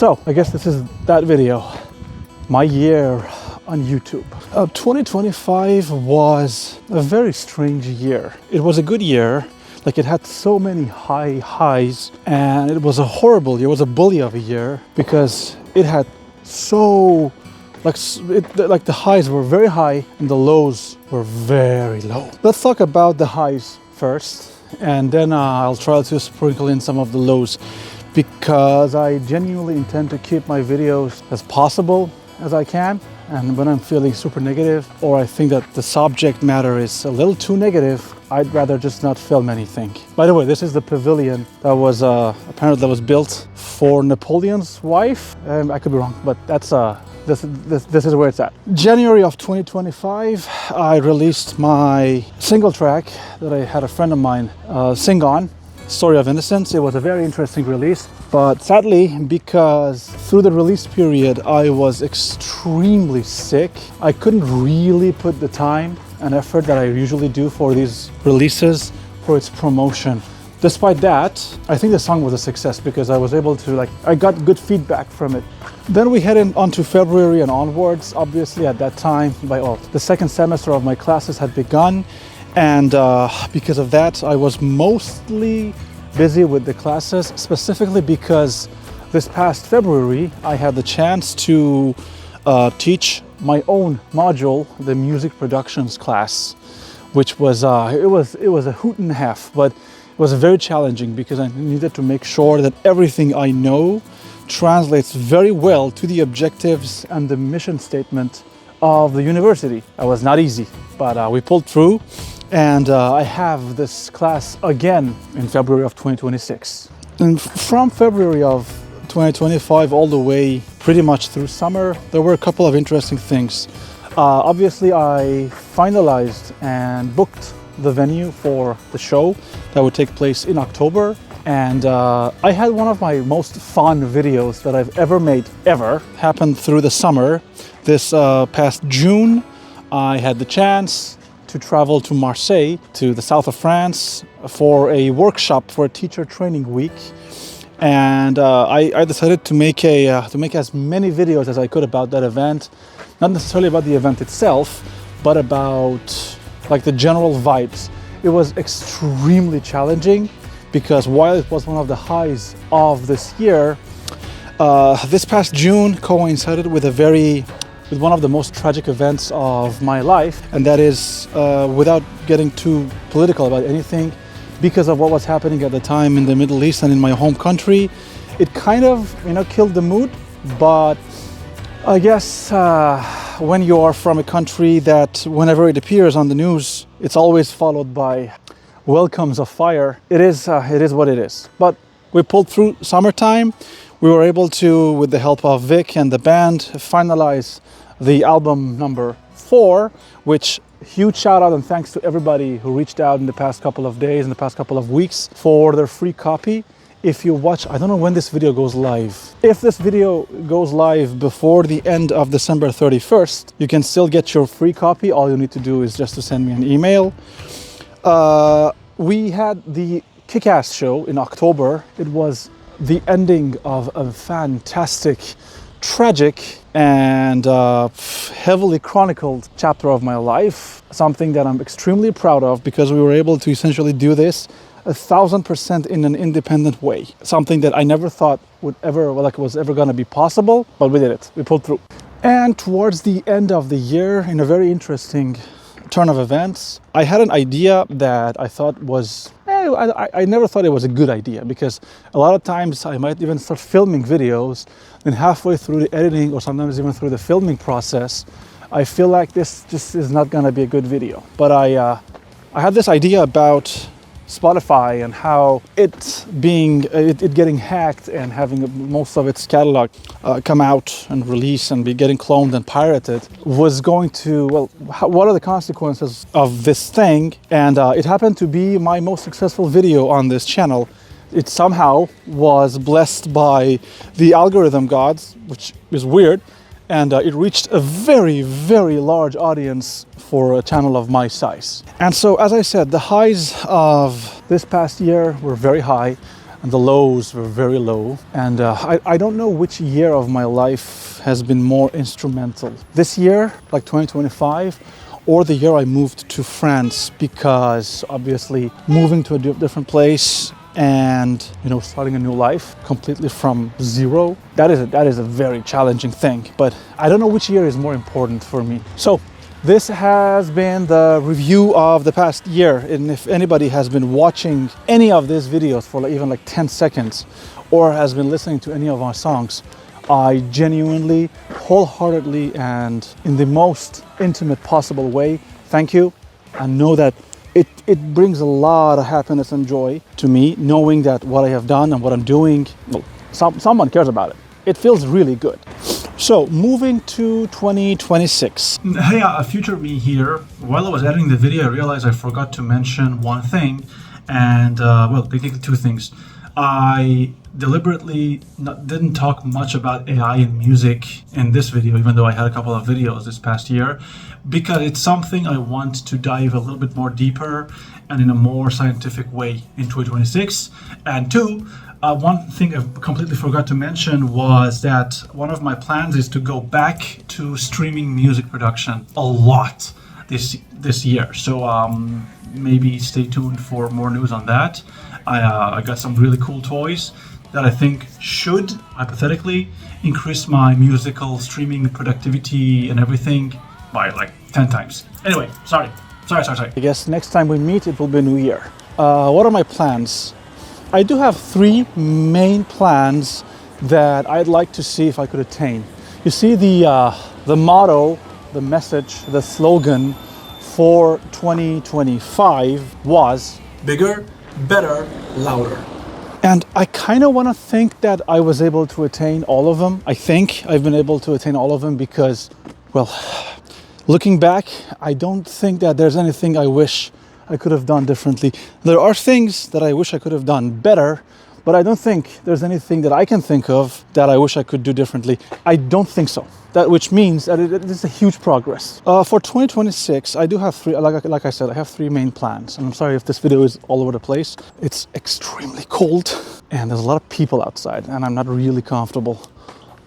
So I guess this is that video, my year on YouTube. 2025 was a very strange year. It was a good year, like it had so many highs, and it was a horrible year. It was a bully of a year because it had so like the highs were very high and the lows were very low. Let's talk about the highs first, and then I'll try to sprinkle in some of the lows, because I genuinely intend to keep my videos as possible as I can. And when I'm feeling super negative, or I think that the subject matter is a little too negative, I'd rather just not film anything. By the way, this is the pavilion that was apparently that was built for Napoleon's wife. I could be wrong, but that's this is where it's at. January of 2025, I released my single track that I had a friend of mine sing on, Story of Innocence. It was a very interesting release, but sadly, because through the release period I was extremely sick, I couldn't really put the time and effort that I usually do for these releases for its promotion. Despite that, I think the song was a success because I was able to, I got good feedback from it. Then we headed on to February and onwards. Obviously at that time, the second semester of my classes had begun, and because of that, I was mostly busy with the classes, specifically because this past February, I had the chance to teach my own module, the music productions class, which was, it was a hoot and a half, but it was very challenging because I needed to make sure that everything I know translates very well to the objectives and the mission statement of the university. It was not easy, but we pulled through. And I have this class again in February of 2026. And from February of 2025 all the way pretty much through summer, there were a couple of interesting things. Obviously, I finalized and booked the venue for the show that would take place in October. And I had one of my most fun videos that I've ever made, happened through the summer. This past June, I had the chance to travel to Marseille, to the south of France, for a workshop for a teacher training week. And I decided to make as many videos as I could about that event, not necessarily about the event itself, but about the general vibes. It was extremely challenging because while it was one of the highs of this year, this past June coincided with one of the most tragic events of my life, and that is, without getting too political about anything, because of what was happening at the time in the Middle East and in my home country, it kind of, killed the mood. But I guess when you are from a country that whenever it appears on the news, it's always followed by welcomes of fire, it is what it is. But we pulled through summertime. We were able to, with the help of Vic and the band, finalize the album number 4, which huge shout out and thanks to everybody who reached out in the past couple of days, in the past couple of weeks, for their free copy. If you watch, I don't know when this video goes live. If this video goes live before the end of December 31st, you can still get your free copy. All you need to do is just to send me an email. We had the Kick-Ass show in October. It was the ending of a fantastic, tragic, and heavily chronicled chapter of my life. Something that I'm extremely proud of because we were able to essentially do this 1,000% in an independent way. Something that I never thought was ever going to be possible, but we did it. We pulled through. And towards the end of the year, in a very interesting turn of events, I had an idea that I thought was, I never thought it was a good idea, because a lot of times I might even start filming videos, and halfway through the editing, or sometimes even through the filming process, I feel like this just is not gonna be a good video. But I had this idea about Spotify and how it getting hacked and having most of its catalog come out and release and be getting cloned and pirated was going to, what are the consequences of this thing? And it happened to be my most successful video on this channel. It somehow was blessed by the algorithm gods, which is weird, and it reached a very, very large audience for a channel of my size. And so, as I said, the highs of this past year were very high. and the lows were very low. And I don't know which year of my life has been more instrumental. This year, like 2025, or the year I moved to France, because obviously moving to a different place and starting a new life completely from zero, that is a very challenging thing. But I don't know which year is more important for me. So this has been the review of the past year, and if anybody has been watching any of these videos for even like 10 seconds or has been listening to any of our songs, I genuinely, wholeheartedly, and in the most intimate possible way, thank you. And know that it brings a lot of happiness and joy to me, knowing that what I have done and what I'm doing, well, someone cares about it. It feels really good. So, moving to 2026. Hey, future me here. While I was editing the video, I realized I forgot to mention one thing, and well, basically two things. I deliberately didn't talk much about AI in music in this video, even though I had a couple of videos this past year, because it's something I want to dive a little bit more deeper and in a more scientific way in 2026. And two, one thing I completely forgot to mention was that one of my plans is to go back to streaming music production a lot this year. So maybe stay tuned for more news on that. I got some really cool toys that I think should, hypothetically, increase my musical streaming productivity and everything by like 10 times. Anyway, sorry. I guess next time we meet, it will be New Year. What are my plans? I do have three main plans that I'd like to see if I could attain. You see, the motto, the message, the slogan for 2025 was bigger, better, louder. And I kind of want to think that I was able to attain all of them. I think I've been able to attain all of them because, well, looking back, I don't think that there's anything I wish I could have done differently. There are things that I wish I could have done better, but I don't think there's anything that I can think of that I wish I could do differently. I don't think so. Which means that it is a huge progress. For 2026, I do have three, like I said, I have three main plans. And I'm sorry if this video is all over the place. It's extremely cold and there's a lot of people outside and I'm not really comfortable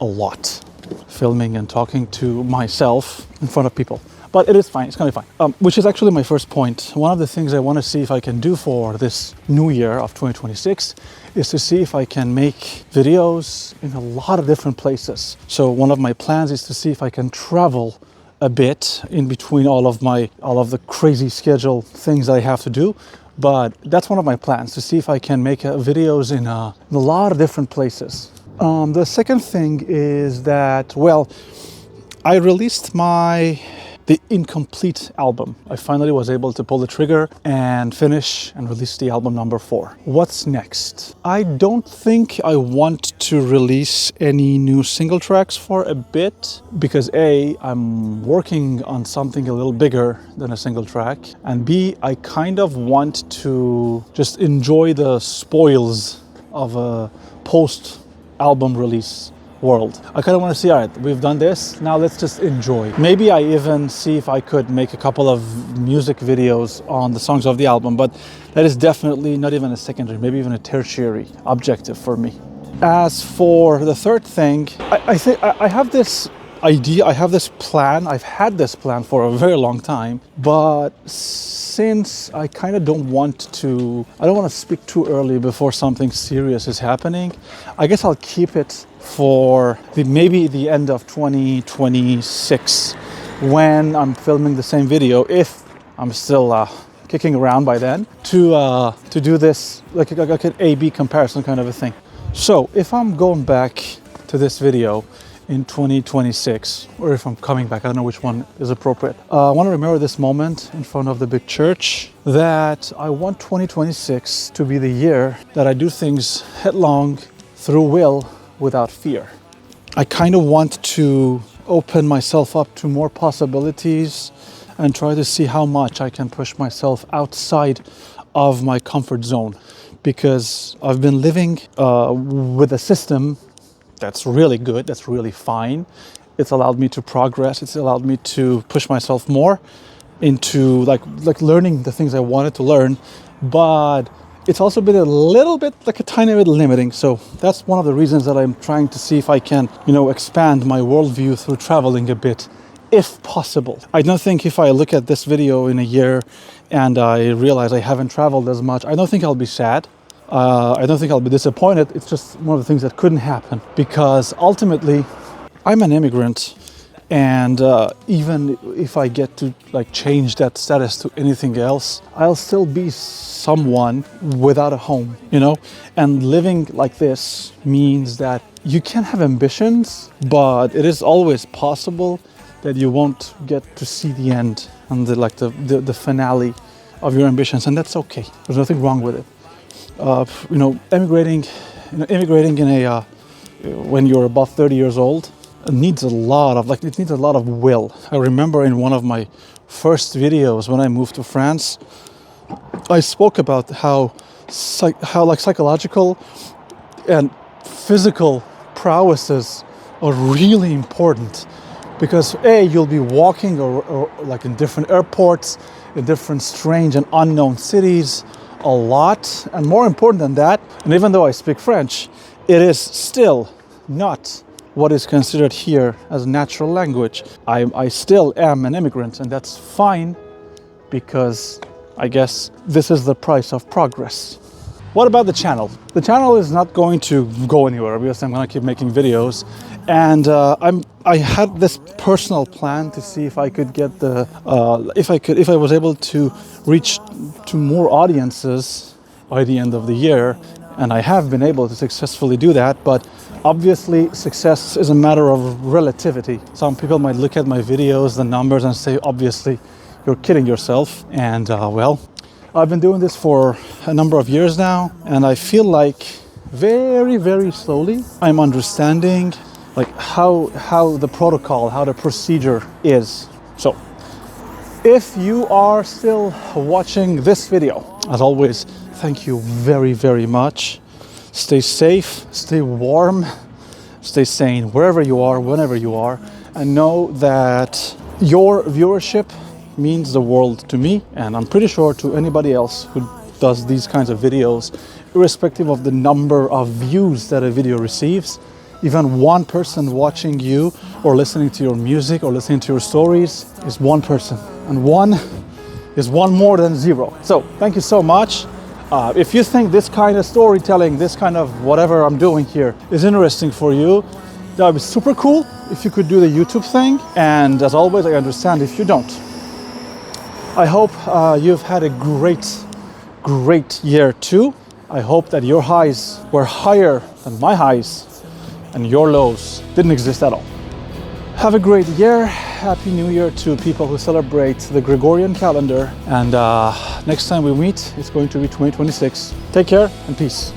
a lot filming and talking to myself in front of people. But it is fine, it's gonna be fine. Which is actually my first point. One of the things I wanna see if I can do for this new year of 2026 is to see if I can make videos in a lot of different places. So one of my plans is to see if I can travel a bit in between all of the crazy schedule things that I have to do. But that's one of my plans, to see if I can make videos in a lot of different places. The second thing is that, well, I released the incomplete album. I finally was able to pull the trigger and finish and release the album number 4. What's next? I don't think I want to release any new single tracks for a bit because A, I'm working on something a little bigger than a single track, and B, I kind of want to just enjoy the spoils of a post-album release world. I kind of want to see, all right, we've done this, now let's just enjoy. Maybe I even see if I could make a couple of music videos on the songs of the album, but that is definitely not even a secondary, maybe even a tertiary objective for me. As for the third thing, I think I have this idea, I have this plan, I've had this plan for a very long time, but since I kind of don't want to speak too early before something serious is happening, I guess I'll keep it for maybe the end of 2026 when I'm filming the same video, if I'm still kicking around by then, to do this like an A-B comparison kind of a thing. So if I'm going back to this video in 2026, or if I'm coming back, I don't know which one is appropriate. I want to remember this moment in front of the big church, that I want 2026 to be the year that I do things headlong, through will, without fear. I kind of want to open myself up to more possibilities and try to see how much I can push myself outside of my comfort zone, because I've been living with a system that's really good, that's really fine. It's allowed me to progress, it's allowed me to push myself more into like learning the things I wanted to learn, but it's also been a little bit, like a tiny bit limiting. So that's one of the reasons that I'm trying to see if I can, expand my worldview through traveling a bit, if possible. I don't think if I look at this video in a year and I realize I haven't traveled as much, I don't think I'll be sad. I don't think I'll be disappointed. It's just one of the things that couldn't happen, because ultimately I'm an immigrant. And even if I get to change that status to anything else, I'll still be someone without a home, And living like this means that you can have ambitions, but it is always possible that you won't get to see the end and the finale of your ambitions, and that's okay. There's nothing wrong with it. Immigrating when you're above 30 years old. It needs a lot of will. I remember in one of my first videos when I moved to France, I spoke about how psychological and physical prowesses are really important, because you'll be walking or in different airports, in different strange and unknown cities a lot, and more important than that, and even though I speak French, it is still not what is considered here as natural language. I still am an immigrant, and that's fine, because I guess this is the price of progress. What about the channel? The channel is not going to go anywhere, because I'm going to keep making videos, and I had this personal plan to see if I could get if I was able to reach to more audiences by the end of the year, and I have been able to successfully do that. But obviously, success is a matter of relativity. Some people might look at my videos, the numbers, and say, obviously, you're kidding yourself. And well, I've been doing this for a number of years now, and I feel like very, very slowly, I'm understanding how the protocol, how the procedure is. So, if you are still watching this video, as always, thank you very, very much. Stay safe, stay warm, stay sane wherever you are, whenever you are, and know that your viewership means the world to me, and I'm pretty sure to anybody else who does these kinds of videos, irrespective of the number of views that a video receives. Even one person watching you or listening to your music or listening to your stories is one person, and one is one more than zero. So thank you so much. If you think this kind of storytelling, this kind of whatever I'm doing here is interesting for you, that would be super cool if you could do the YouTube thing. And as always, I understand if you don't. I hope you've had a great year too. I hope that your highs were higher than my highs and your lows didn't exist at all. Have a great year. Happy New Year to people who celebrate the Gregorian calendar. And next time we meet, it's going to be 2026. Take care and peace.